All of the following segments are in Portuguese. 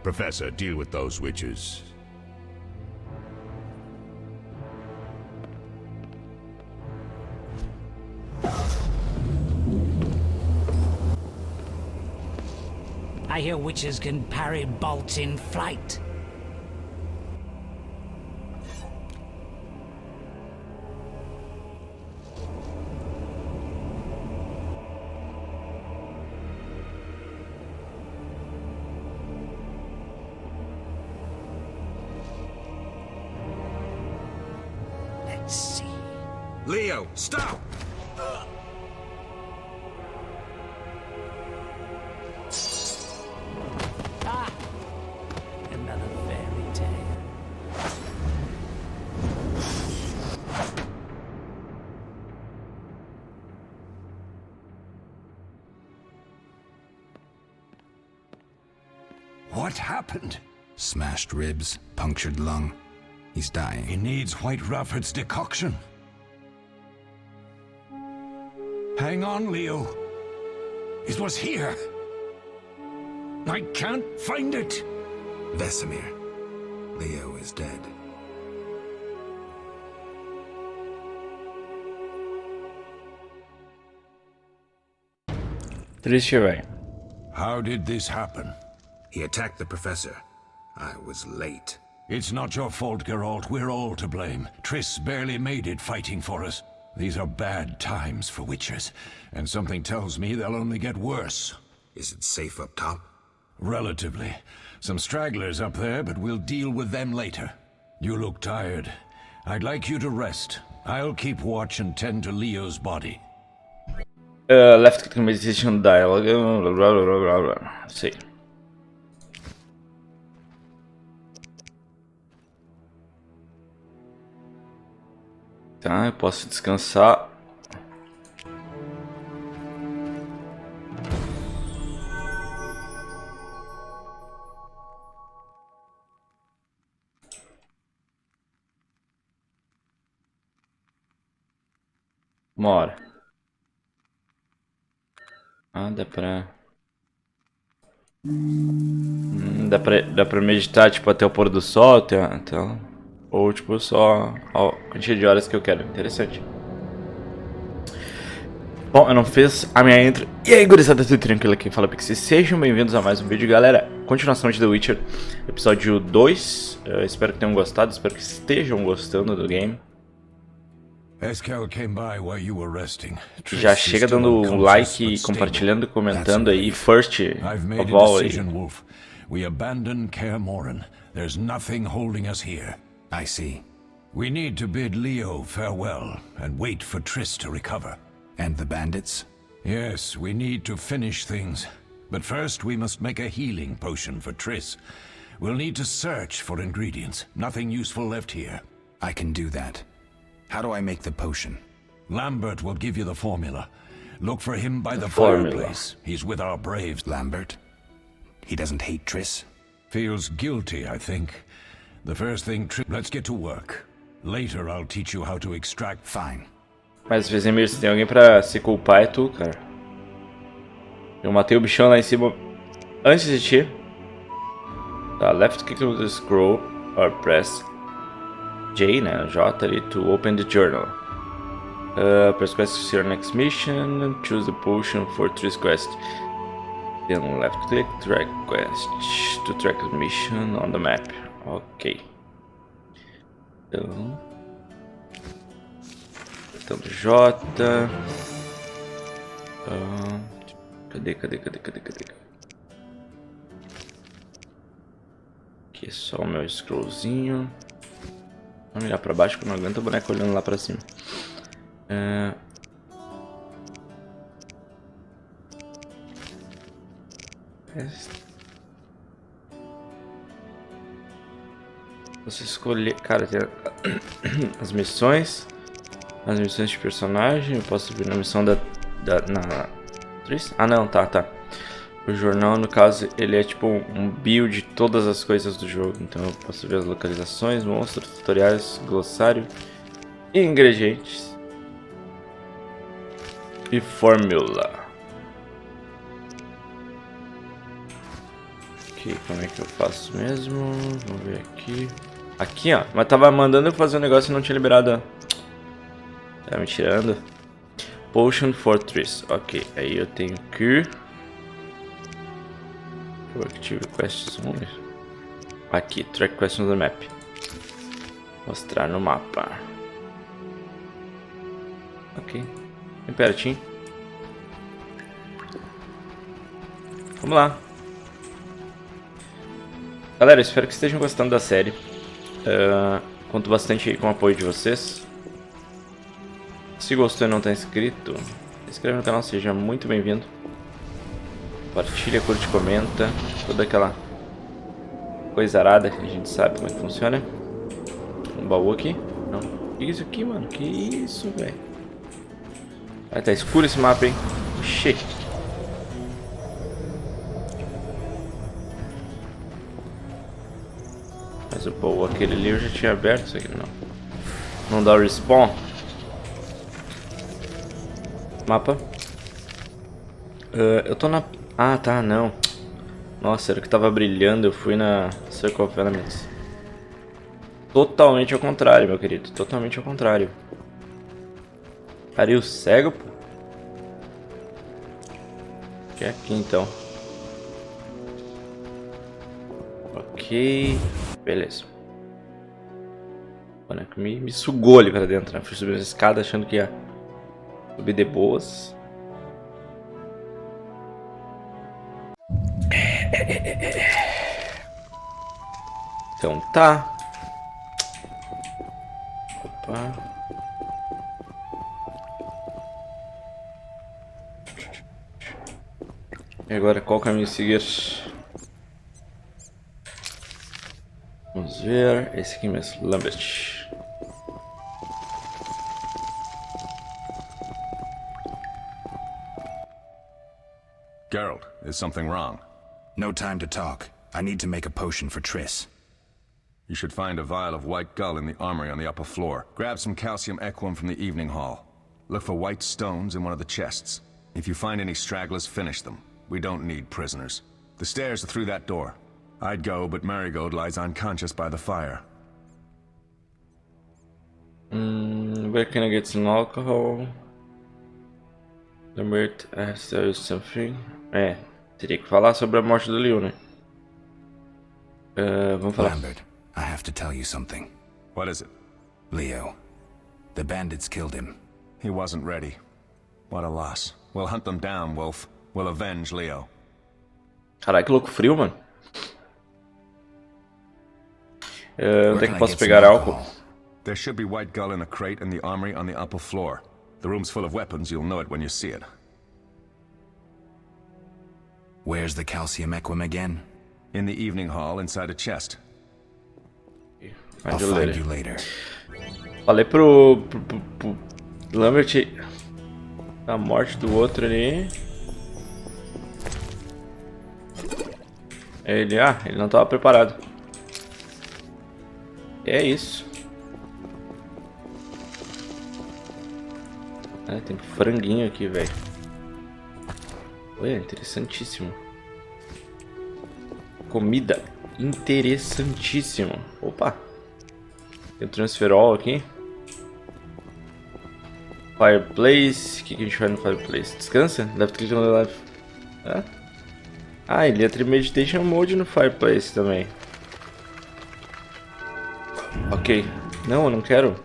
Professor, deal with those witches. I hear witches can parry bolts in flight. Let's see. Leo, stop! Another fairy tale. What happened? Smashed ribs, punctured lung. He's dying. He needs White Rafford's decoction. Hang on, Leo. It was here. I can't find it. Vesemir. Leo is dead. Triste, velho. How did this happen? He attacked the professor. I was late. It's not your fault, Geralt. We're all to blame. Triss barely made it fighting for us. These are bad times for witchers, and something tells me they'll only get worse. Is it safe up top? Relatively. Some stragglers up there, but we'll deal with them later. You look tired. I'd like you to rest. I'll keep watch and tend to Leo's body. Left click meditation dialogue, blah blah blah blah blah. Sei. Tá, eu posso descansar. Uma hora. Ah, dá pra meditar, tipo, até o pôr do sol, até ou, tipo, só a quantidade de horas que eu quero. Interessante. Bom, eu não fiz a minha intro. E aí, gurizada, tudo tranquilo? Quem fala PIX. Sejam bem-vindos a mais um vídeo, galera. Continuação de The Witcher, episódio 2. Espero que tenham gostado, espero que estejam gostando do game. Já chega dando um like, compartilhando, comentando aí, first of all aí. We abandon Kaer Morhen. There's nothing holding us here. I see. We need to bid Leo farewell and wait for Triss to recover. And the bandits? Yes, we need to finish things. But first we must make a healing potion for Triss. We'll need to search for ingredients. Nothing useful left here. I can do that. How do I make the potion? Lambert will give you the formula. Look for him by the formula. fireplace. He's with our braves. Lambert? He doesn't hate Triss? Feels guilty, I think. The first thing, let's get to work. Later I'll teach you how to extract. Fine. Mas, Vizimir, se tem alguém pra se culpar é tu, cara. Eu matei o bichão lá em cima antes de ti. Tá, left click to the scroll or press J, né, J ali, to open the journal. Press quest to your next mission, choose the potion for Triss quest. Then left click, track quest, to track the mission on the map. Ok. Então... Apertando J. Cadê? Aqui é só o meu scrollzinho. Vamos olhar pra baixo que eu não aguento o boneco olhando lá pra cima. Você escolher... Cara, tem as missões. As missões de personagem. Eu posso subir na missão na Triss? Ah, não, tá. O jornal, no caso, ele é tipo um build de todas as coisas do jogo. Então eu posso ver as localizações, monstros, tutoriais, glossário, ingredientes e fórmula. Ok. Ok, como é que eu faço mesmo? Vamos ver aqui. Aqui, ó. Mas tava mandando eu fazer um negócio e não tinha liberado. Tá me tirando. Potion for Triss. Ok, aí eu tenho que... Active questions only. Aqui, track questions on the map. Mostrar no mapa. Ok, bem pertinho. Vamos lá. Galera, espero que estejam gostando da série. Conto bastante aí com o apoio de vocês. Se gostou e não está inscrito, se inscreve no canal, seja muito bem-vindo. Compartilha, curte, comenta. Toda aquela coisa arada que a gente sabe como é que funciona. Um baú aqui. Não. Que isso aqui, mano? Que isso, velho? Ah, tá escuro esse mapa, hein? Oxê. Mas o baú aquele ali eu já tinha aberto. Isso aqui não. Não dá respawn. Mapa. Eu tô na... Ah, tá, não. Nossa, era que tava brilhando. Eu fui na Circle of Elements. Totalmente ao contrário, meu querido. Totalmente ao contrário. Pariu cego, pô. Que é aqui, então. Ok. Beleza. O boneco me sugou ali pra dentro, né? Fui subir as escadas achando que ia subir de boas. Então tá. Opa. E agora qual caminho seguir? Vamos ver. Esse aqui mesmo, Lambert. Geralt, is something wrong? No time to talk. I need to make a potion for Triss. You should find a vial of white gull in the armory on the upper floor. Grab some calcium equum from the evening hall. Look for white stones in one of the chests. If you find any stragglers, finish them. We don't need prisoners. The stairs are through that door. I'd go, but Marigold lies unconscious by the fire. Where can I get some alcohol? Lambert has to do something. Teria que falar sobre a morte do Leon, né? Vamos falar. Lambert, I have to tell you something. What is it? Leo, the bandits killed him. He wasn't ready. What a loss. We'll hunt them down, Wolf. We'll avenge Leo. Caralho, que louco frio, mano. Onde é que posso pegar álcool? There should be white gull in a crate in the armory on the upper floor. The room's full of weapons, you'll know it when you see it. Where's the calcium equum again? In the evening hall, inside a chest. I'll find you later. Falei pro Lambert a morte do outro ali. Ele não estava preparado. É isso. Tem franguinho aqui, velho. Olha, interessantíssimo. Comida interessantíssimo. Opa. Tem o transferol aqui. Fireplace. O que a gente faz no Fireplace? Descansa? Left click on the left. Ele entra em Meditation Mode no Fireplace também. Ok. Não, eu não quero.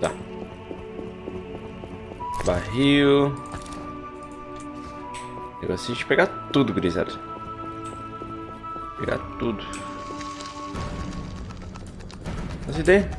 Tá. Barril. Negócio de pegar tudo, gurizada. Pegar tudo. Faz ideia?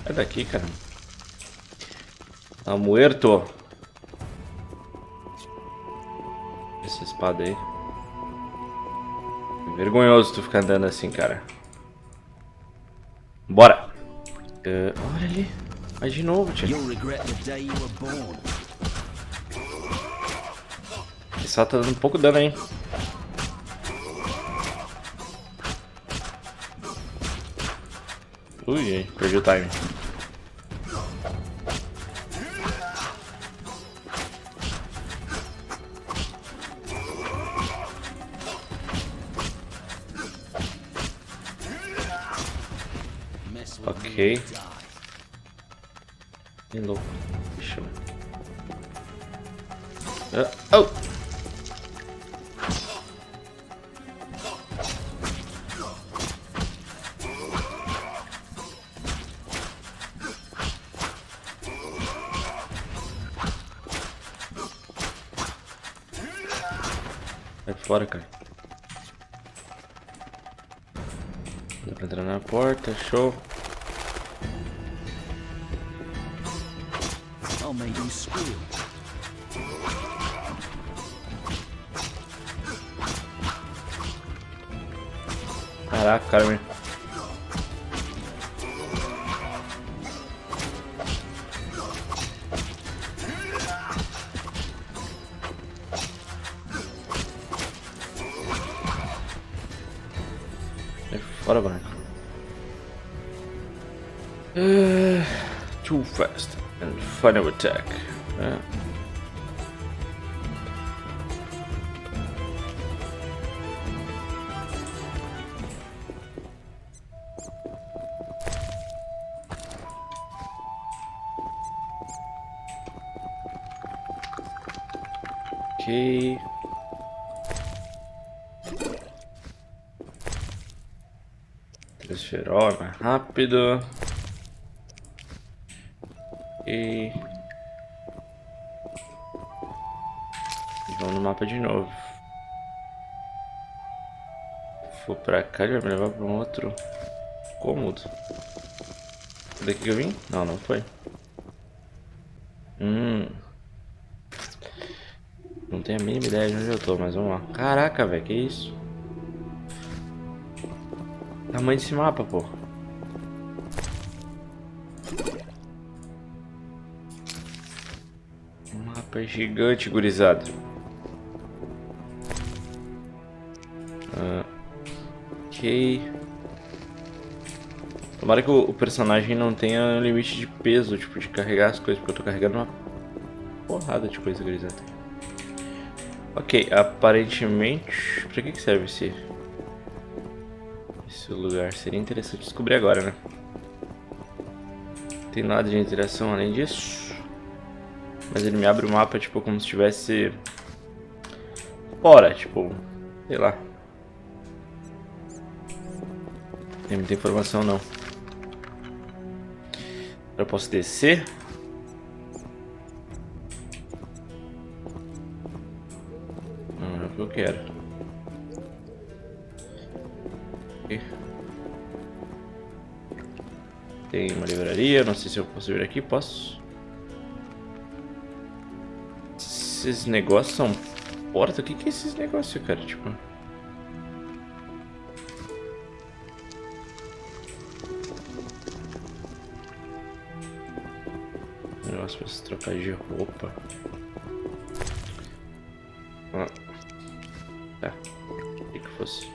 Sai daqui, cara. Tá muerto. essa espada aí. É vergonhoso tu ficar andando assim, cara. Bora! Olha ali. Vai de novo, tio. Esse salto tá dando um pouco de dano aí. Ui, perdi o time. Ok. Que louco. Deixa eu... Oh! Vai fora, cara. Dá pra entrar na porta, show. Caraca, cara, meu. É fora, branco. Too fast and final attack. Ok. Transferol mais rápido. E vamos no mapa de novo. Vou pra cá, ele vai me levar pra um outro cômodo. Daqui que eu vim? Não, não foi. Não tenho a mínima ideia de onde eu tô, mas vamos lá. Caraca, velho, que isso? Tamanho desse mapa, pô. Um mapa gigante, gurizada. Ok. Tomara que o personagem não tenha limite de peso, tipo, de carregar as coisas, porque eu tô carregando uma porrada de coisa, gurizada. Ok, aparentemente... Pra que serve esse lugar? Seria interessante descobrir agora, né? Não tem nada de interação além disso. Mas ele me abre o mapa, tipo, como se estivesse... fora, tipo... sei lá. Não tem muita informação, não. Eu posso descer? Não é o que eu quero. Aqui. Tem uma livraria, não sei se eu posso vir aqui, posso. Esses negócios são porta? O que é esses negócios, cara? Tipo... negócio pra se trocar de roupa. Tá. O que fosse?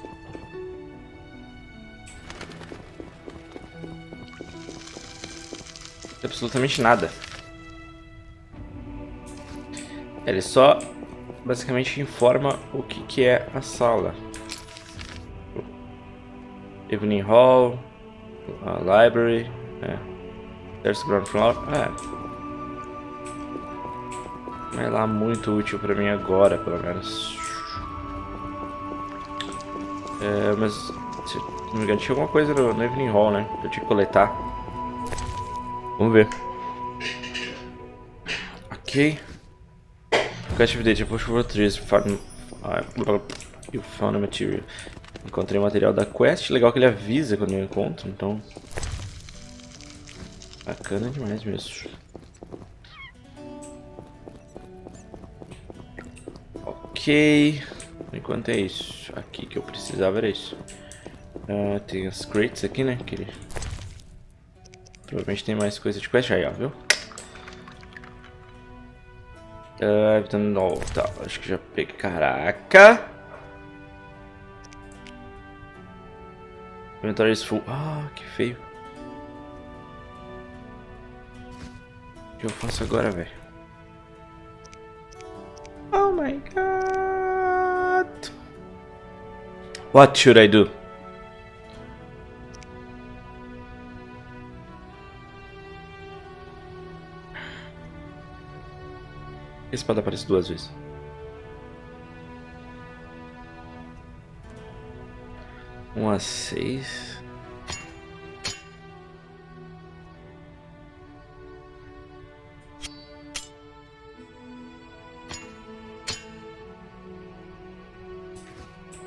Absolutamente nada. Ele só basicamente informa o que é a sala. Evening Hall, a Library, There's ground floor. Não é lá muito útil pra mim agora, pelo menos. Mas se não me engano, tinha alguma coisa no Evening Hall, né? Que eu tinha que coletar. Vamos ver. Ok. Quest of the day, push for Triss. You found a material. Encontrei o material da quest. Legal que ele avisa quando eu encontro, então. Bacana demais mesmo. Ok. Ok. Enquanto é isso. Aqui que eu precisava era isso. Tem as crates aqui, né? Que provavelmente tem mais coisa de quest aí, ó, viu? Não, tá, acho que já peguei. Caraca! Inventário full. Ah, que feio. O que eu faço agora, velho? Oh my god! What should I do? A espada aparece 2 vezes. A 6.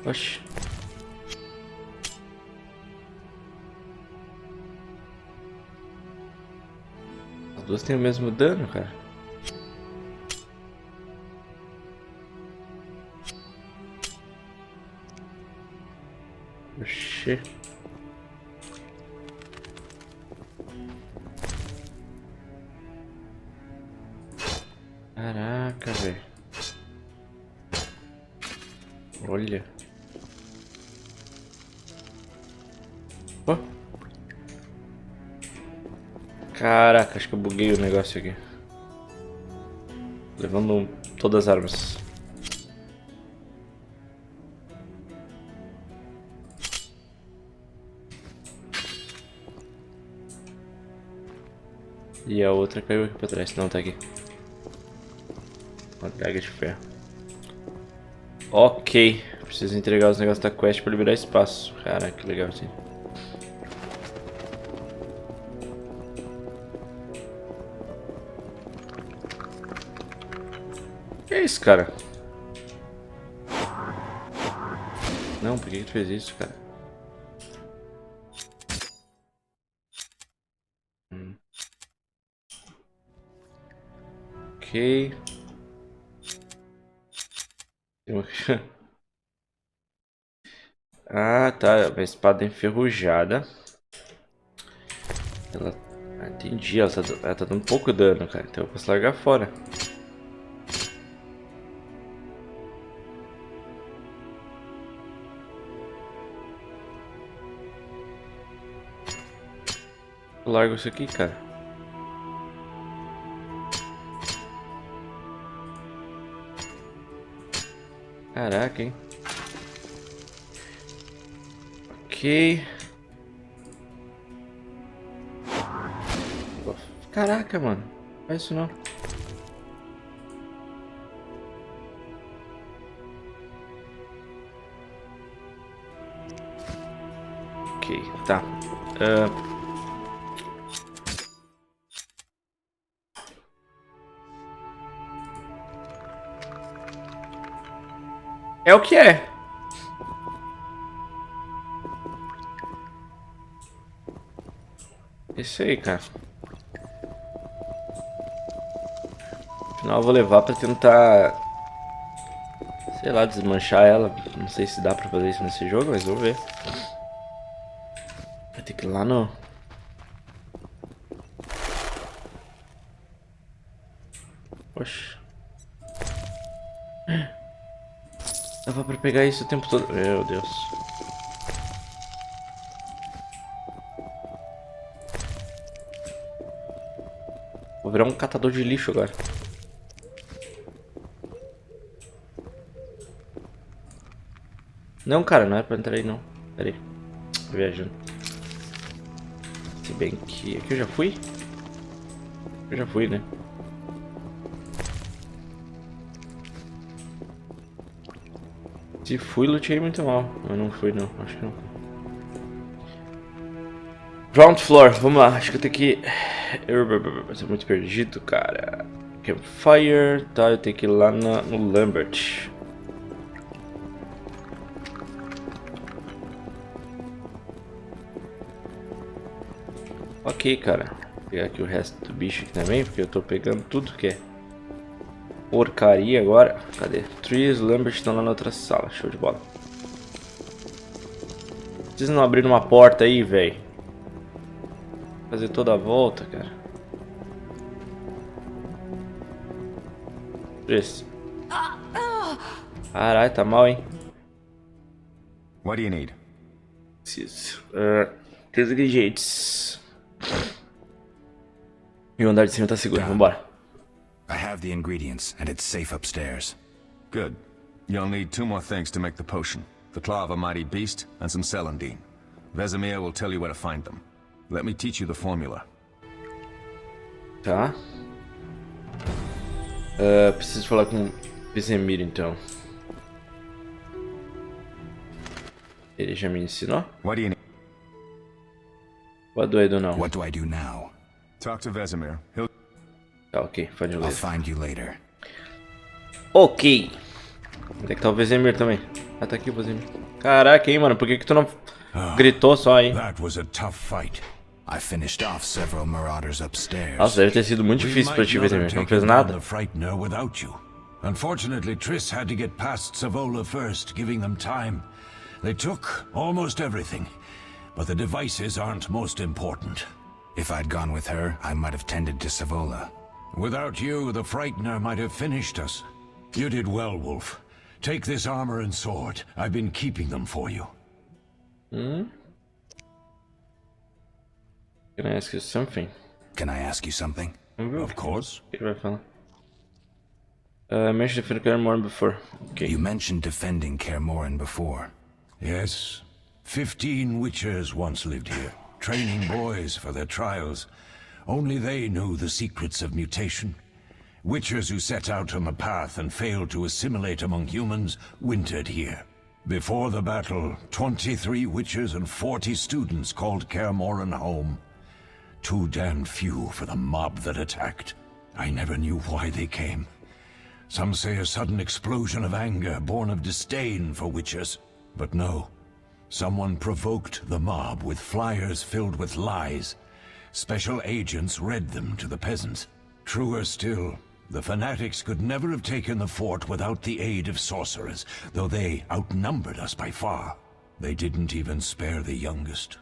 Oxi. As duas têm o mesmo dano, cara. Oxi. Caraca, velho. Olha. Oh. Caraca, acho que eu buguei o negócio aqui. Levando todas as armas. E a outra caiu aqui pra trás. Não, tá aqui. Uma daga de ferro. Ok. Preciso entregar os negócios da quest pra liberar espaço. Caraca, que legal assim. Que é isso, cara? Não, por que tu fez isso, cara? Ok. Ah, tá. Uma espada enferrujada. Ela... Ah, entendi. Ela tá dando pouco dano, cara. Então eu posso largar fora. Eu largo isso aqui, cara. Caraca, hein? Ok. Caraca, mano. Não faz isso não. Ok, tá. É o que é. Isso aí, cara. Afinal, eu vou levar pra tentar, sei lá, desmanchar ela. Não sei se dá pra fazer isso nesse jogo, mas vou ver. Vai ter que ir lá no... Oxe. Dava pra pegar isso o tempo todo. Meu Deus. Vou virar um catador de lixo agora. Não, cara, não é pra entrar aí não. Pera aí. Tô viajando. Se bem que... Aqui eu já fui? Eu já fui, né? Se fui, lutei muito mal. Eu não fui, não. Acho que não. Ground floor. Vamos lá. Acho que eu tenho que... Eu tô muito perdido, cara. Campfire. Tá, eu tenho que ir lá no Lambert. Ok, cara. Vou pegar aqui o resto do bicho aqui também, porque eu tô pegando tudo que é. porcaria agora. Cadê? Triss, Lambert estão lá na outra sala. Show de bola. Vocês não abriram uma porta aí, velho? Fazer toda a volta, cara. Triss. Caralho, tá mal, hein? What do you need? Preciso. Três ingredientes. E o andar de cima tá seguro. Vambora. I have the ingredients, and it's safe upstairs. Good. You'll need 2 more things to make the potion. The claw of a mighty beast and some celandine. Vesemir will tell you where to find them. Let me teach you the formula. Tá. Preciso falar com o Vesemir, então. Ele já me ensinou? What do you need? What do I do now? What do I do now? Talk to Vesemir. He'll... Tá, ok. Pode I'll ler. find you later. Ok. Onde é que tá o Vesemir também? Ah, tá aqui o Vesemir. Caraca, hein, mano. Por que tu não gritou só, hein? That was a tough fight. I finished off several marauders upstairs. Nossa, deve ter sido muito difícil pra ti, Vesemir. Não fez nada. The Frightener without you. Unfortunately, Triss had to get past Savola first, giving them time. They took almost everything, but the devices aren't most important. If I'd gone with her, I might have tended to Savola. Without you, the Frightener might have finished us. You did well, Wolf. Take this armor and sword. I've been keeping them for you. Can I ask you something? Can I ask you something? Of course. O que ele vai falar? Mention defending Kaer before. Okay. You mentioned defending Kaer before. Yes. 15 witchers once lived here, training boys for their trials. Only they knew the secrets of mutation. Witchers who set out on the path and failed to assimilate among humans wintered here. Before the battle, 23 witchers and 40 students called Kaer home. Too damn few for the mob that attacked. I never knew why they came. Some say a sudden explosion of anger born of disdain for witchers. But no. Someone provoked the mob with flyers filled with lies. Special agents read them to the peasants. Truer still, the fanatics could never have taken the fort without the aid of sorcerers, though they outnumbered us by far. They didn't even spare the youngest.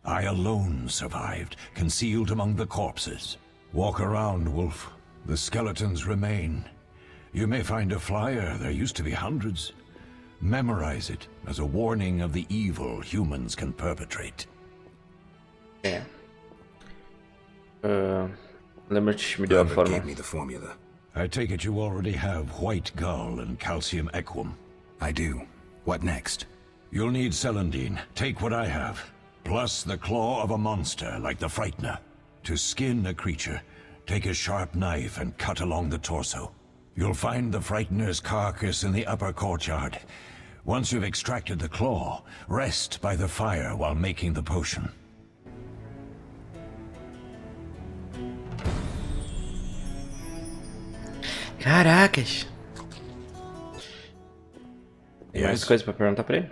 I alone survived, concealed among the corpses. Walk around, Wolf. The skeletons remain. You may find a flyer, there used to be hundreds. Memorize it as a warning of the evil humans can perpetrate. É. Lambert me deu a Lambert forma. gave me the formula. I take it you already have white gull and calcium equum. I do. What next? You'll need celandine. Take what I have. Plus the claw of a monster like the Frightener. To skin a creature, take a sharp knife and cut along the torso. You'll find the Frightener's carcass in the upper courtyard. Once you've extracted the claw, rest by the fire while making the potion. Caracas. Tem mais Yes. coisa pra perguntar pra ele?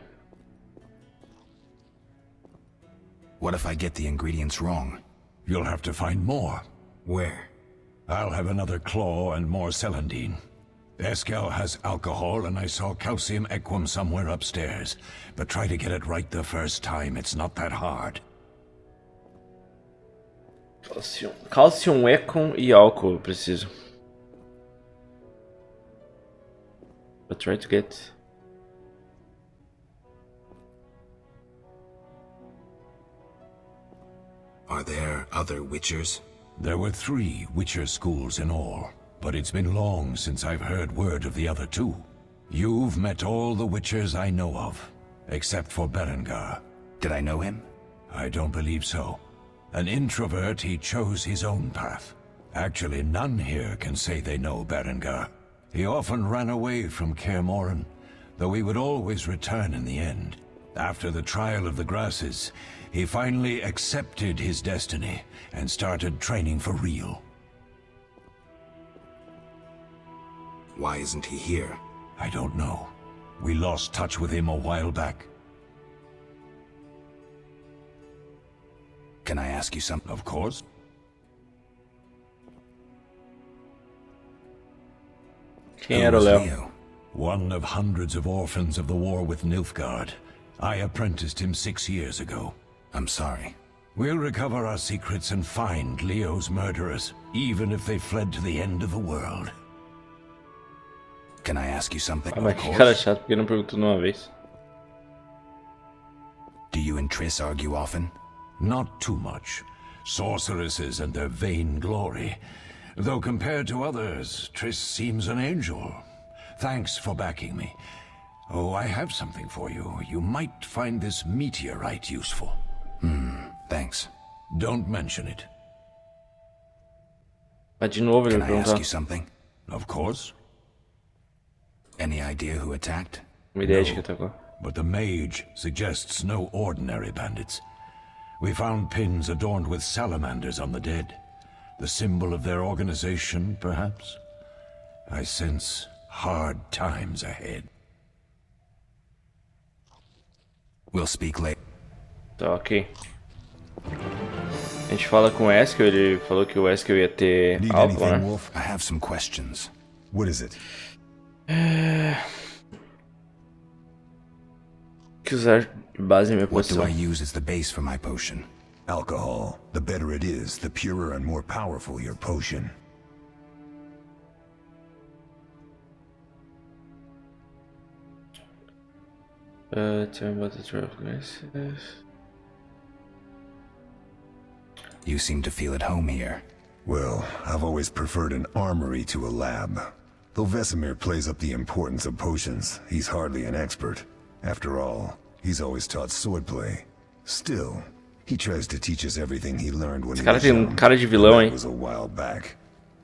What if I get the ingredients wrong? You'll have to find more. Where? I'll have another claw and more celandine. Eskel has alcohol and I saw calcium equum somewhere upstairs. But try to get it right the first time, it's not that hard. Calcium equum e álcool eu preciso. But try to get... Are there other witchers? There were 3 Witcher schools in all, but it's been long since I've heard word of the other 2. You've met all the Witchers I know of, except for Berengar. Did I know him? I don't believe so. An introvert, he chose his own path. Actually, none here can say they know Berengar. He often ran away from Kaer though he would always return in the end. After the trial of the grasses, he finally accepted his destiny and started training for real. Why isn't he here? I don't know. We lost touch with him a while back. Can I ask you something? Of course. Quem era o Léo? Leo? One of hundreds of orphans of the war with Nilfgaard. I apprenticed him 6 years ago. I'm sorry. We'll recover our secrets and find Leo's murderers, even if they fled to the end of the world. Can I ask you something? Ah, mas que cara chato, porque não perguntou de uma vez. Do you and Triss argue often? Not too much. Sorceresses and their vain glory. Though compared to others, Triss seems an angel. Thanks for backing me. Oh, I have something for you. You might find this meteorite useful. Thanks. Don't mention it. Mas de novo ele Can vai I ask perguntar. you something? Of course. Any idea who attacked? Uma ideia de que atacou. But the mage suggests no ordinary bandits. We found pins adorned with salamanders on the dead. The symbol of their organization, perhaps? I sense hard times ahead. We'll speak later. Tá, ok. A gente fala com o Eskel, ele falou que o Eskel ia ter Need algo, anything, né? Wolf? I have some questions. What is it? Que usar de base minha What do poção. I use as the base for my potion? Alcohol. The better it is, the purer and more powerful your potion. Tell me about the Trap guys. You seem to feel at home here. Well, I've always preferred an armory to a lab. Though Vesemir plays up the importance of potions, he's hardly an expert. After all, he's always taught swordplay. Still, he tries to teach us everything he learned when he Cara was tem young. cara de vilão, That hein? was a while back.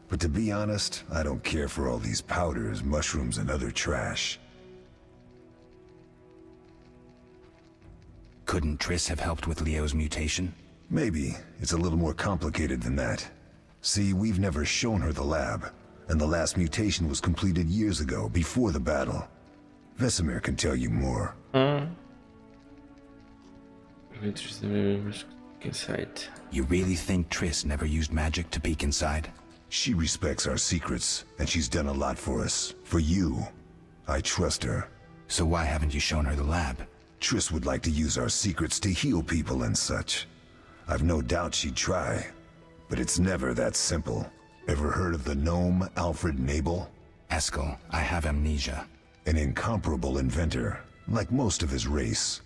But to be honest, I don't care for all these powders, mushrooms, and other trash. Couldn't Triss have helped with Leo's mutation? Maybe. It's a little more complicated than that. See, we've never shown her the lab, and the last mutation was completed years ago, before the battle. Vesemir can tell you more. Inside. You really think Triss never used magic to peek inside? She respects our secrets, and she's done a lot for us. For you. I trust her. So why haven't you shown her the lab? Triss would like to use our secrets to heal people and such. I've no doubt she'd try, but it's never that simple. Ever heard of the gnome Alfred Nabel? Eskel, I have amnesia. An incomparable inventor, like most of his race.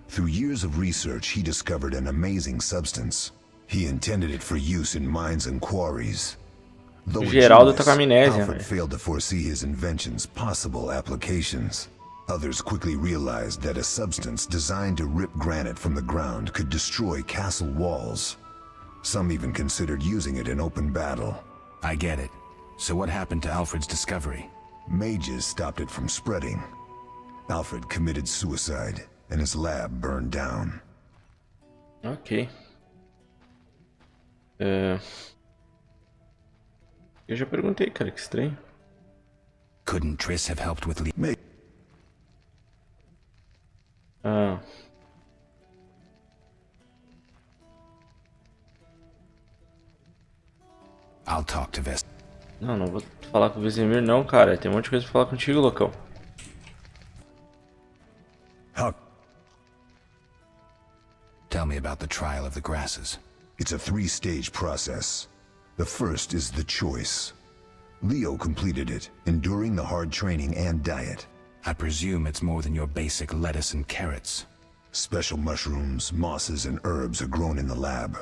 Through years of research, he discovered an amazing substance. He intended it for use in mines and quarries. Though a Geraldo tá genius, com amnésia, Alfred velho. failed to foresee his invention's possible applications. Others quickly realized that a substance designed to rip granite from the ground could destroy castle walls. Some even considered using it in open battle. I get it. So what happened to Alfred's discovery? Mages stopped it from spreading. Alfred committed suicide, and his lab burned down. Ok. Eu já perguntei, cara, que estranho. Couldn't Triss have helped with Leo? Ah. I'll talk to Ves. Não, não vou falar com o Vesemir não, cara. Tem um monte de coisa pra falar contigo, loucão. How? Tell me about the trial of the grasses. It's a three-stage process. The first is the choice. Leo completed it, enduring the hard training and diet. I presume it's more than your basic lettuce and carrots. Special mushrooms, mosses, and herbs are grown in the lab.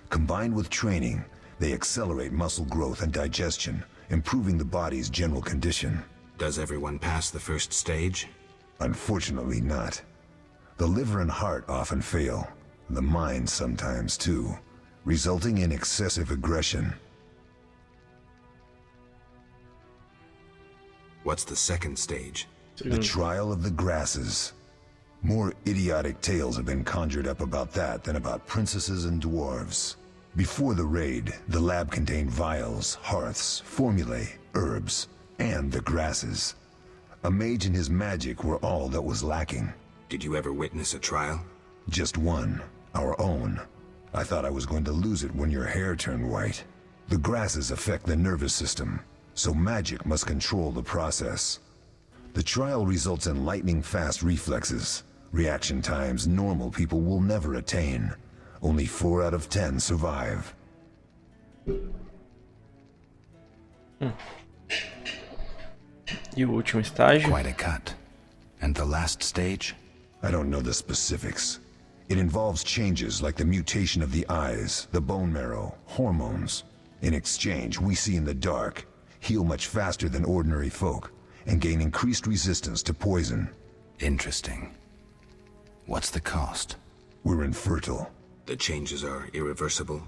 Combined with training, they accelerate muscle growth and digestion, improving the body's general condition. Does everyone pass the first stage? Unfortunately not. The liver and heart often fail, the mind sometimes too, resulting in excessive aggression. What's the second stage? The trial of the grasses. More idiotic tales have been conjured up about that than about princesses and dwarves. Before the raid, the lab contained vials, hearths, formulae, herbs, and the grasses. A mage and his magic were all that was lacking. Did you ever witness a trial? Just one, our own. I thought I was going to lose it when your hair turned white. The grasses affect the nervous system. so magic must control the process. The trial results in lightning-fast reflexes, reaction times normal people will never attain. Only 4 out of 10 survive. E o último estágio? Quite a cut. And the last stage? I don't know the specifics. It involves changes like the mutation of the eyes, the bone marrow, hormones. In exchange, we see in the dark, heal much faster than ordinary folk, and gain increased resistance to poison. Interesting. What's the cost? We're infertile. The changes are irreversible?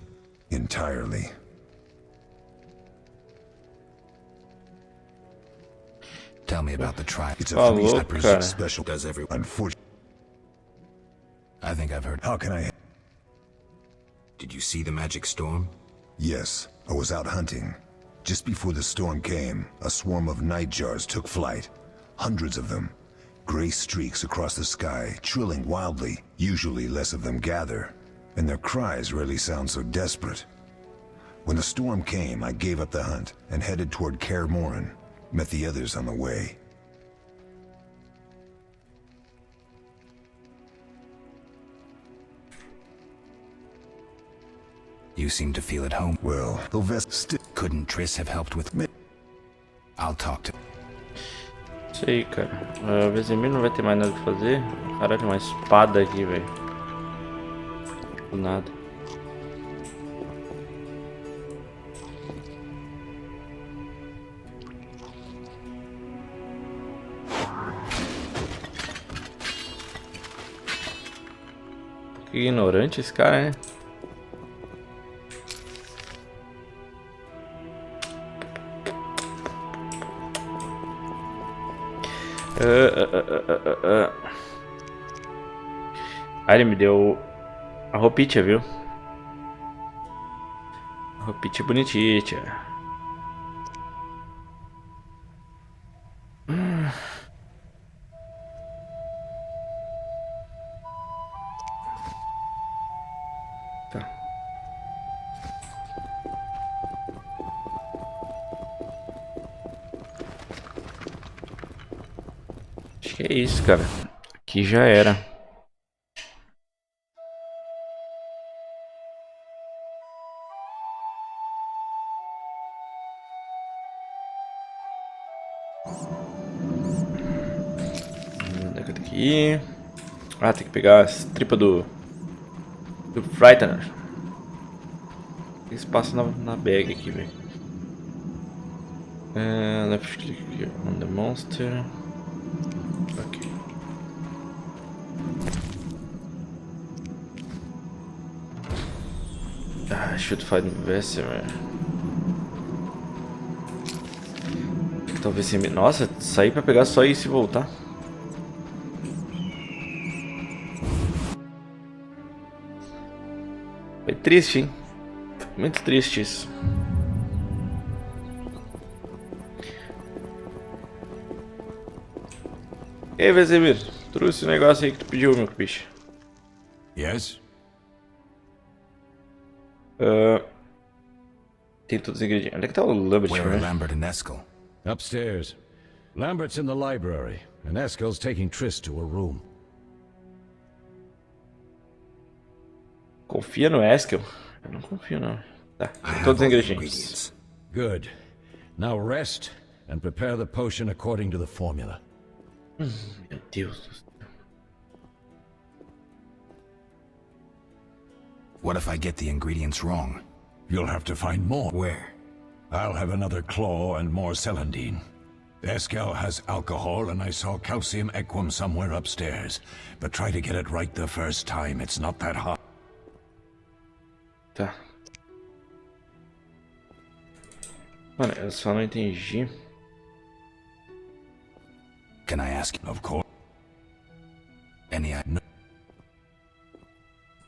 Entirely. Tell me about the trial. It's a Falou, I presume cara. special. Does everyone? Unfortunately. I think I've heard. How can I? Did you see the magic storm? Yes, I was out hunting. Just before the storm came, a swarm of nightjars took flight. Hundreds of them. Gray streaks across the sky, trilling wildly. Usually less of them gather, and their cries rarely sound so desperate. When the storm came, I gave up the hunt and headed toward Kaer Morhen. Met the others on the way. You seem to feel at home. Well, the vest still Couldn't Triss have helped with me? I'll talk to... Isso aí, cara. O Vesemir não vai ter mais nada pra fazer. Caralho, uma espada aqui, velho. Do nada. Que ignorante esse cara, né? Ah, ele me deu a roupinha, viu? A roupinha bonitinha. Tá. Acho que é isso, cara. Aqui já era. Aqui. Ah, tem que pegar as tripas do Frightener. Tem espaço na bag aqui, velho. Left click here on the monster. Ok. Should find vessel, talvez se... Nossa, sair pra pegar só isso e voltar. Foi triste, hein? Muito triste isso. Ei, Vesemir, trouxe o negócio aí que tu pediu, meu bicho. Yes? Tem todos os ingredientes. Onde é que tá o Lambert? Where are Né? Lambert and Eskel? Upstairs. Lambert's in the library, and Eskel's taking Triss to a room. Confia no Eskel? Eu não confio, não. Tá, tem todos os ingredientes. Good. Now rest and prepare the potion according to the formula. Meu Deus do céu. What if I get the ingredients wrong? You'll have to find more. Where? I'll have another claw and more celandine. Eskel has alcohol, and I saw calcium equum somewhere upstairs. But try to get it right the first time. It's not that hard. Tá. Mano, eu só não entendi. Can I ask? Of course. Any idea?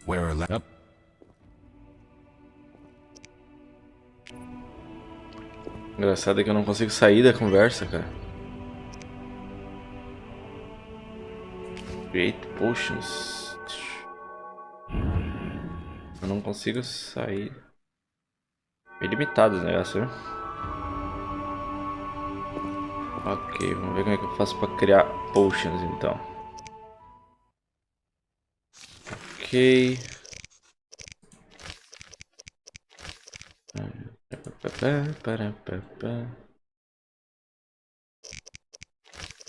Where are Lambert? Up. Engraçado é que eu não consigo sair da conversa, cara. Create potions. Eu não consigo sair. Bem limitado esse negócio, viu? Ok, vamos ver como é que eu faço pra criar potions então. Ok.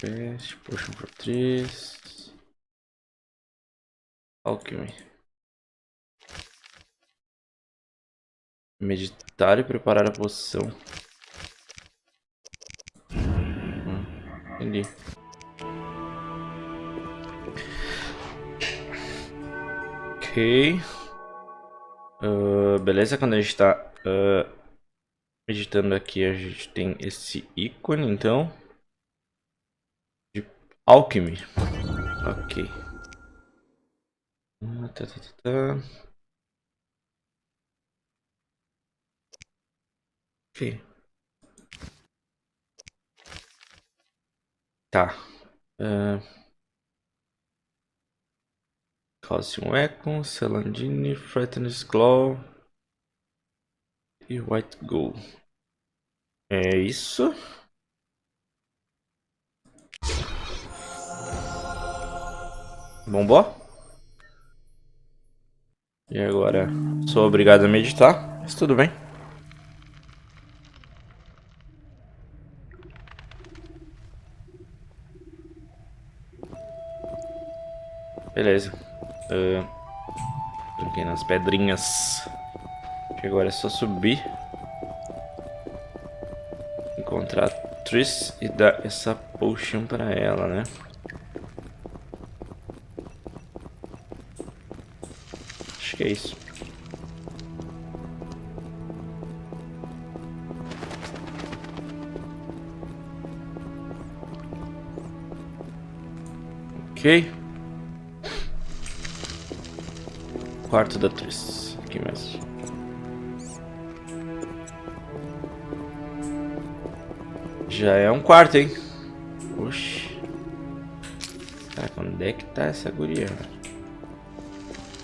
Best, potion for Triss. Alchemy. Meditar e preparar a poção. Entendi. Ok. Beleza, quando a gente tá meditando aqui, a gente tem esse ícone, então. De Alchemy. Ok. Ok. Tá. Calcium Echo, Celandine, Threatened Claw e White Gold. É isso? Bombou? E agora sou obrigado a meditar, mas tudo bem. Beleza. Cliquei nas pedrinhas. Que agora é só subir. Encontrar a Triss e dar essa potion pra ela, né? Acho que é isso. Ok. Quarto da Triss. Aqui mesmo. Já é um quarto, hein? Oxi. Caraca, onde é que tá essa guria?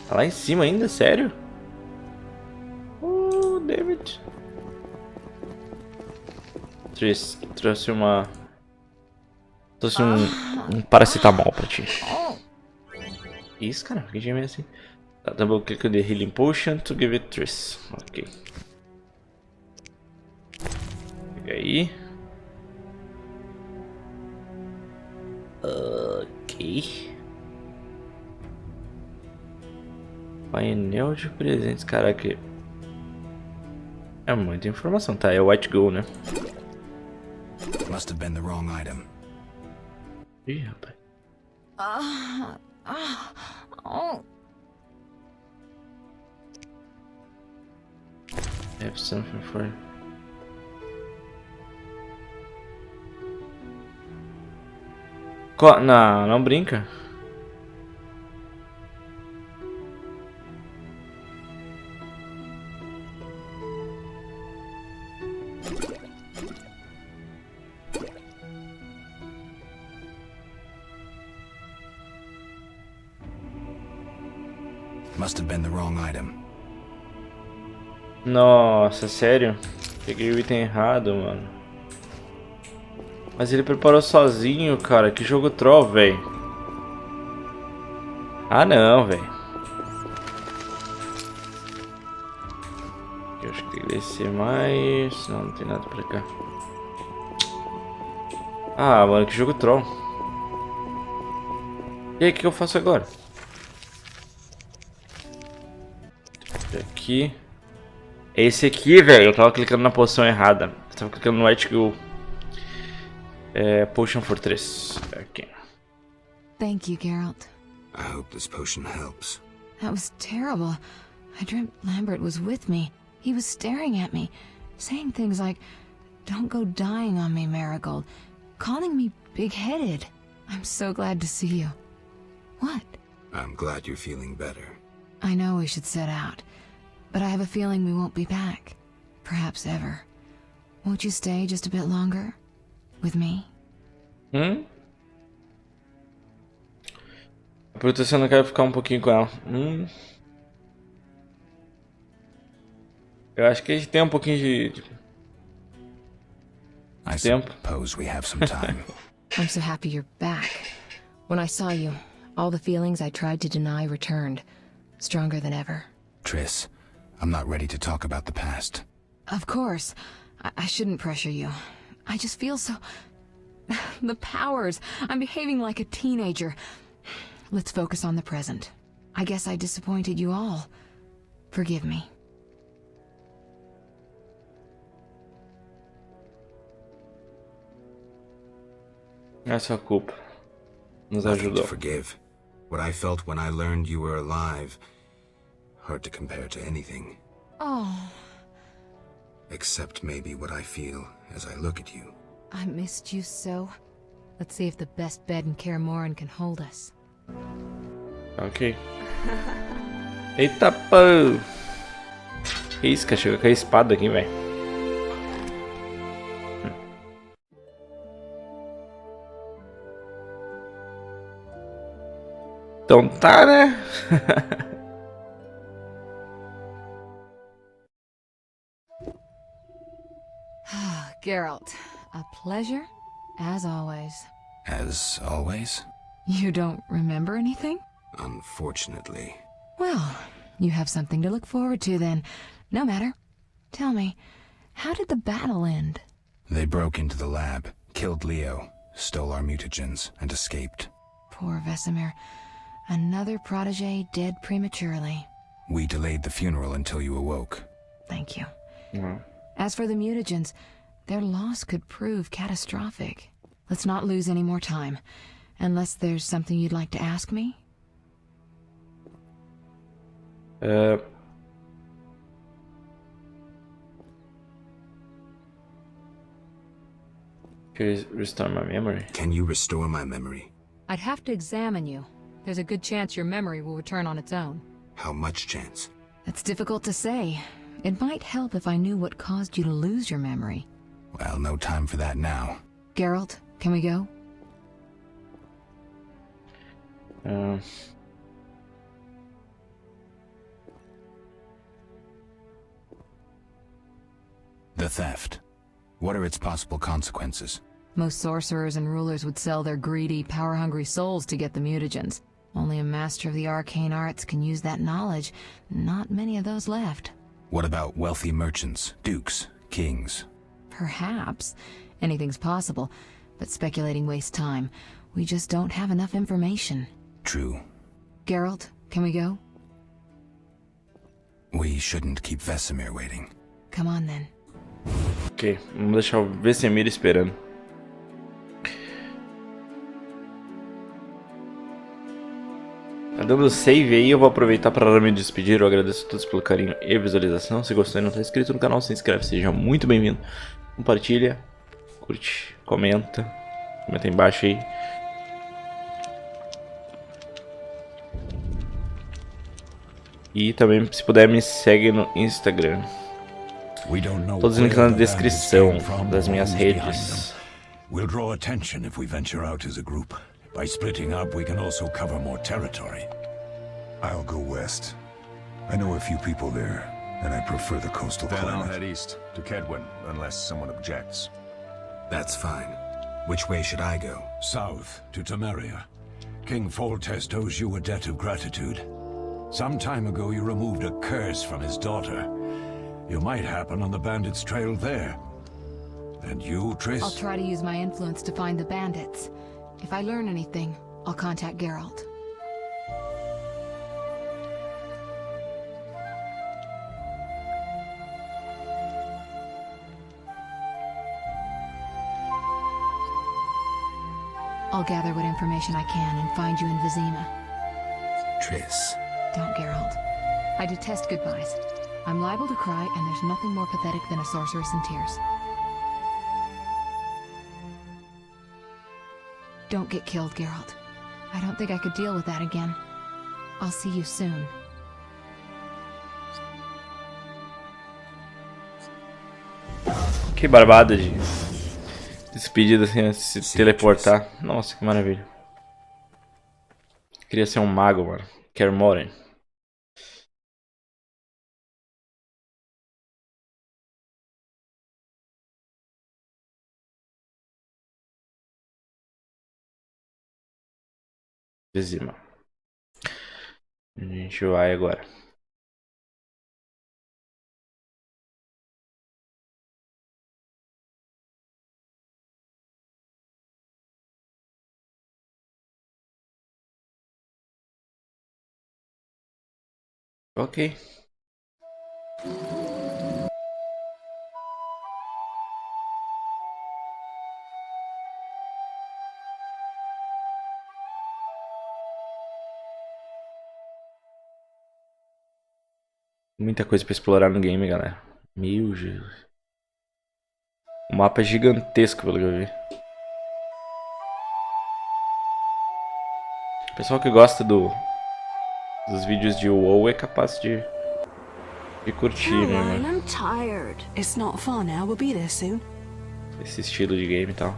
Tá lá em cima ainda? Sério? Oh, David. Triss, trouxe uma... Trouxe um paracetamol pra ti. Isso, cara. Que gêmeo é assim? Tá, double click the healing potion to give it Triss. Ok. Pega aí. Ok. Painel de presentes. Caraca. É muita informação. Tá, é White Gold, né? Must have been the wrong item. Ih, rapaz. Have something for you. Não, não brinca. Must have been the wrong item. Nossa, sério? Peguei o item errado, mano. Mas ele preparou sozinho, cara. Que jogo troll, velho. Ah, não, velho. Eu acho que tem que descer mais. Não, não tem nada pra cá. Ah, mano, que jogo troll. E aí, o que eu faço agora? Aqui. Esse aqui, velho. Eu tava clicando na poção errada. Eu tava clicando no White Gold. Potion for Triss. Okay. Thank you, Geralt. I hope this potion helps. That was terrible. I dreamt Lambert was with me. He was staring at me, saying things like, "Don't go dying on me, Marigold," calling me big-headed. I'm so glad to see you. What? I'm glad you're feeling better. I know we should set out, but I have a feeling we won't be back. Perhaps ever. Won't you stay just a bit longer? With me? A proteção não quer ficar um pouquinho com ela. Eu acho que a gente tem um pouquinho de... I tempo. suppose we have some time. I'm so happy you're back. When I saw you, all the feelings I tried to deny returned, stronger than ever. Triss, I'm not ready to talk about the past. Of course. I shouldn't pressure you. I just feel so... The powers. I'm behaving like a teenager. Let's focus on the present. I guess I disappointed you all. Forgive me. Não é sua culpa. Nos Nothing to ajudou. forgive. What I felt when I learned you were alive, hard to compare to anything. Oh, Except maybe what I feel as I look at you. I missed you so. Let's see if the best bed in Kaer Morhen can hold us. Ok. Eita pô! Que isso, cara? Chegou com a espada aqui, velho. Então tá, né? Geralt, a pleasure, as always. As always? You don't remember anything? Unfortunately. Well, you have something to look forward to then. No matter. Tell me, how did the battle end? They broke into the lab, killed Leo, stole our mutagens, and escaped. Poor Vesemir. Another protege dead prematurely. We delayed the funeral until you awoke. Thank you. As for the mutagens, their loss could prove catastrophic. Let's not lose any more time. Unless there's something you'd like to ask me? Can you restore my memory? Can you restore my memory? I'd have to examine you. There's a good chance your memory will return on its own. How much chance? It's difficult to say. It might help if I knew what caused you to lose your memory. Well, no time for that now. Geralt, can we go? The theft. What are its possible consequences? Most sorcerers and rulers would sell their greedy, power-hungry souls to get the mutagens. Only a master of the arcane arts can use that knowledge. Not many of those left. What about wealthy merchants, dukes, kings? Perhaps. Anything's possible. But speculating wastes time. We just don't have enough information. True. Geralt, can we go? We shouldn't keep Vesemir waiting. Come on then. Ok, vamos deixar o Vesemir esperando. Tá dando save aí, eu vou aproveitar para me despedir. Eu agradeço a todos pelo carinho e visualização. Se gostou e não está inscrito no canal, se inscreve, seja muito bem-vindo. Compartilha, curte, comenta. Comenta aí embaixo aí. E também, se puder, me segue no Instagram. Todos os links na descrição das minhas redes. We'll draw attention if we venture out as a group. By splitting up, we can also cover more territory. I'll go west. I know a few people there, and I prefer the coastal Then I'll climate. head east to Kedwin, unless someone objects. That's fine. Which way should I go? South to Temeria. King Foltest owes you a debt of gratitude. Some time ago you removed a curse from his daughter. You might happen on the bandits' trail there. And you, Triss? I'll try to use my influence to find the bandits. If I learn anything, I'll contact Geralt. I'll gather what information I can and find you in Vizima. Triss. Don't, Geralt. I detest goodbyes. I'm liable to cry, and there's nothing more pathetic than a sorceress in tears. Don't get killed, Geralt. I don't think I could deal with that again. I'll see you soon. Que barbada de despedida sem se teleportar. Nossa, que maravilha. Queria ser um mago, mano. Kaer Morhen. Vizima. A gente vai agora. Ok. Muita coisa pra explorar no game, galera. Meu Jesus. O mapa é gigantesco, pelo que eu vi. O pessoal que gosta dos vídeos de WoW é capaz de curtir, né, I'm tired. It's not far now. We'll be there soon. esse estilo de game e tal.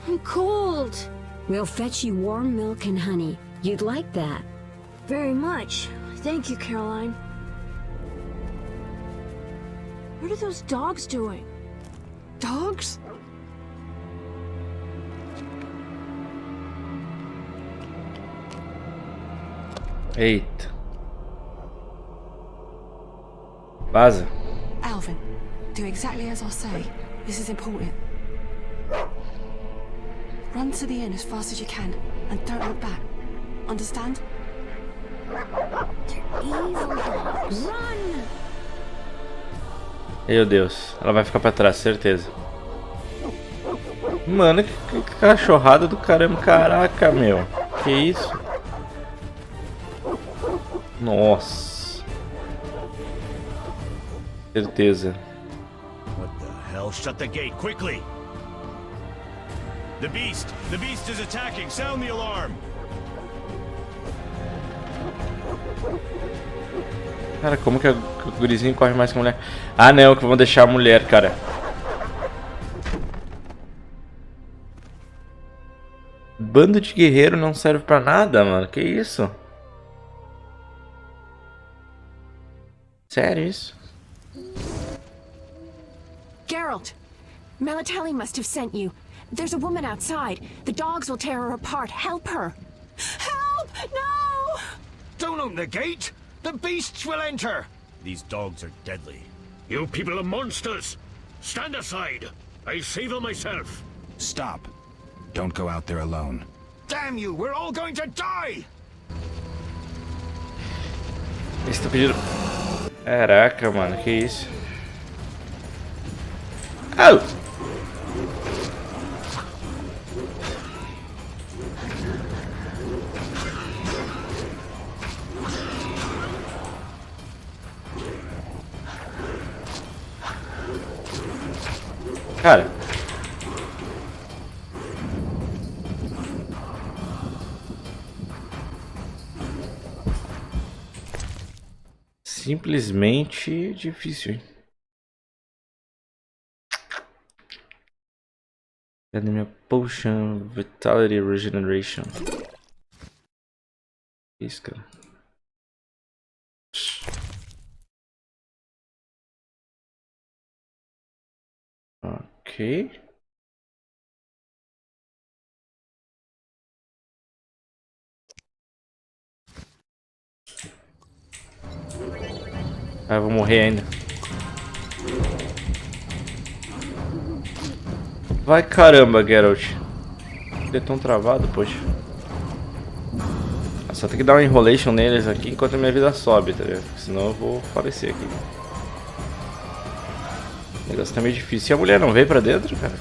I'm cold. We'll fetch you warm milk and honey. You'd like that. Very much. Thank you, Caroline. What are those dogs doing? Dogs? Eita. Vaza. Alvin, do exactly as I say. This is important. Run to the inn as fast as you can, and don't look back. Understand? They're evil dogs. Run! Meu Deus, ela vai ficar pra trás, certeza. Mano, que cachorrada do caramba. Caraca, meu. Que isso? Nossa. Certeza. What the hell? Shut the gate, quickly! The beast is attacking! Sound the alarm! Cara, como que o gurizinho corre mais que a mulher? Ah, não, que vão deixar a mulher, cara. Bando de guerreiro não serve pra nada, mano. Que isso? Sério isso? Geralt, Melatelli must have sent you. There's a woman outside. The dogs will tear her apart. Help her. Help! No! Don't open the gate! The beasts will enter! These dogs are deadly. You people are monsters! Stand aside! I'll save her myself! Stop. Don't go out there alone. Damn you! We're all going to die! Esse tá pedindo... Caraca, mano, que isso? Au! Cara. Simplesmente difícil, hein? Cadê minha Potion Vitality Regeneration? Isso, cara. Ok. Ah, eu vou morrer ainda. Vai caramba, Geralt. Ele é tão travado, poxa. Só tem que dar uma enrolation neles aqui enquanto a minha vida sobe, tá ligado? Senão eu vou falecer aqui. O negócio tá meio difícil. E a mulher não veio pra dentro, cara?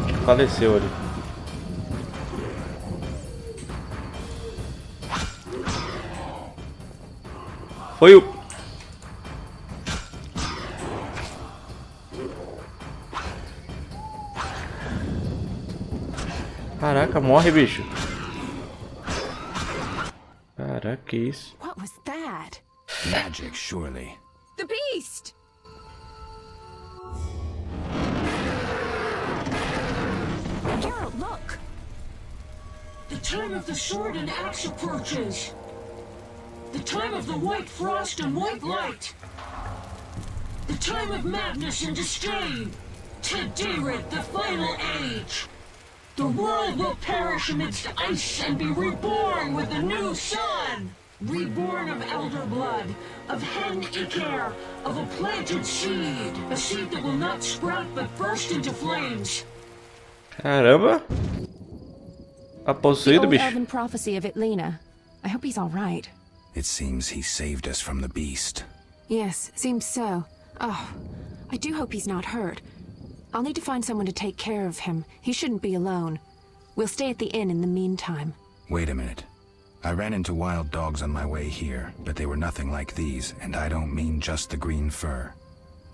Acho que faleceu ali. Foi o... Caraca, morre, bicho. Caraca, que isso? What was that? Magic, surely. The beast! Geralt, look! The time of the sword and axe approaches. The time of the white frost and white light. The time of madness and disdain. Today, the final age. The world will perish amidst ice and be reborn with a new sun. Reborn of elder blood, of hen Iker, of a planted seed. A seed that will not sprout but burst into flames. Caramba! A possuído, bicho. Elven prophecy of Itlena. I hope he's all right. It seems he saved us from the beast. Yes, seems so. Oh, I do hope he's not hurt. I'll need to find someone to take care of him. He shouldn't be alone. We'll stay at the inn in the meantime. Wait a minute. I ran into wild dogs on my way here, but they were nothing like these, and I don't mean just the green fur.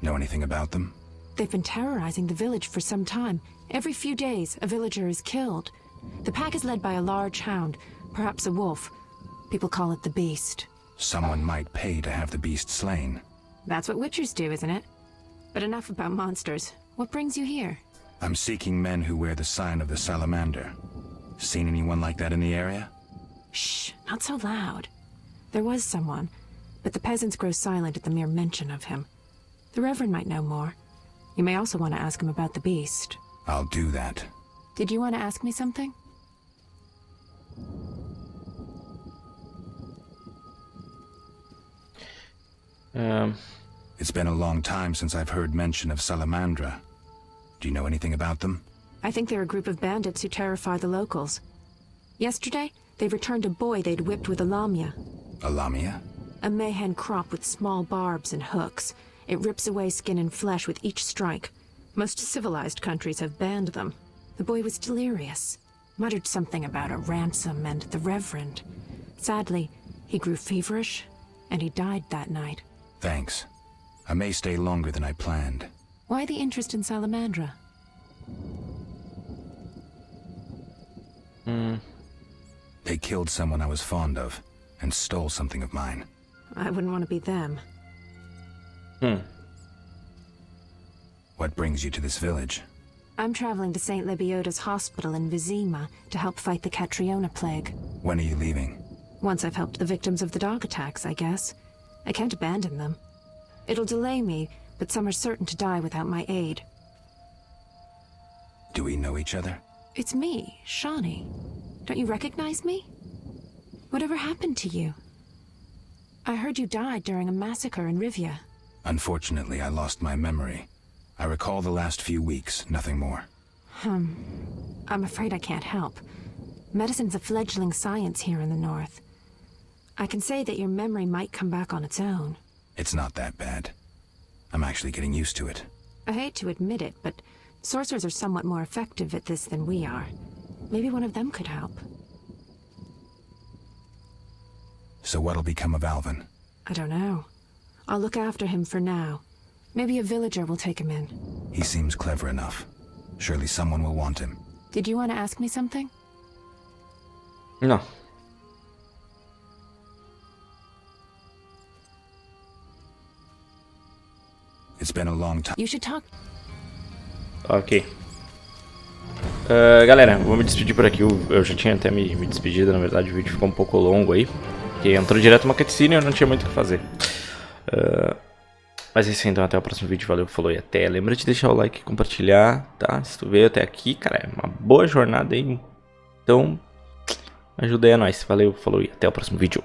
Know anything about them? They've been terrorizing the village for some time. Every few days, a villager is killed. The pack is led by a large hound, perhaps a wolf. People call it the beast. Someone might pay to have the beast slain. That's what witchers do, isn't it? But enough about monsters. What brings you here? I'm seeking men who wear the sign of the salamander. Seen anyone like that in the area? Shh, not so loud. There was someone, but the peasants grow silent at the mere mention of him. The Reverend might know more. You may also want to ask him about the beast. I'll do that. Did you want to ask me something? It's been a long time since I've heard mention of Salamandra. Do you know anything about them? I think they're a group of bandits who terrify the locals. Yesterday, they returned a boy they'd whipped with a lamia. A lamia? A mayhen crop with small barbs and hooks. It rips away skin and flesh with each strike. Most civilized countries have banned them. The boy was delirious. Muttered something about a ransom and the Reverend. Sadly, he grew feverish, and he died that night. Thanks. I may stay longer than I planned. Why the interest in Salamandra? They killed someone I was fond of, and stole something of mine. I wouldn't want to be them. What brings you to this village? I'm traveling to St. Lebioda's hospital in Vizima to help fight the Catriona plague. When are you leaving? Once I've helped the victims of the dog attacks, I guess. I can't abandon them. It'll delay me, but some are certain to die without my aid. Do we know each other? It's me, Shawnee. Don't you recognize me? Whatever happened to you? I heard you died during a massacre in Rivia. Unfortunately, I lost my memory. I recall the last few weeks, nothing more. I'm afraid I can't help. Medicine's a fledgling science here in the north. I can say that your memory might come back on its own. It's not that bad. I'm actually getting used to it. I hate to admit it, but sorcerers are somewhat more effective at this than we are. Maybe one of them could help. So what'll become of Alvin? I don't know. I'll look after him for now. Maybe a villager will take him in. He seems clever enough. Surely someone will want him. Did you want to ask me something? No. It's been a long time. You should talk. Ok. Galera, vou me despedir por aqui. Eu já tinha até me despedido, na verdade o vídeo ficou um pouco longo aí. Porque entrou direto uma cutscene e eu não tinha muito o que fazer. Mas é isso aí, então até o próximo vídeo. Valeu, falou e até. Lembra de deixar o like e compartilhar, tá? Se tu veio até aqui, cara, é uma boa jornada aí. Então, ajuda aí a nós. Valeu, falou e até o próximo vídeo.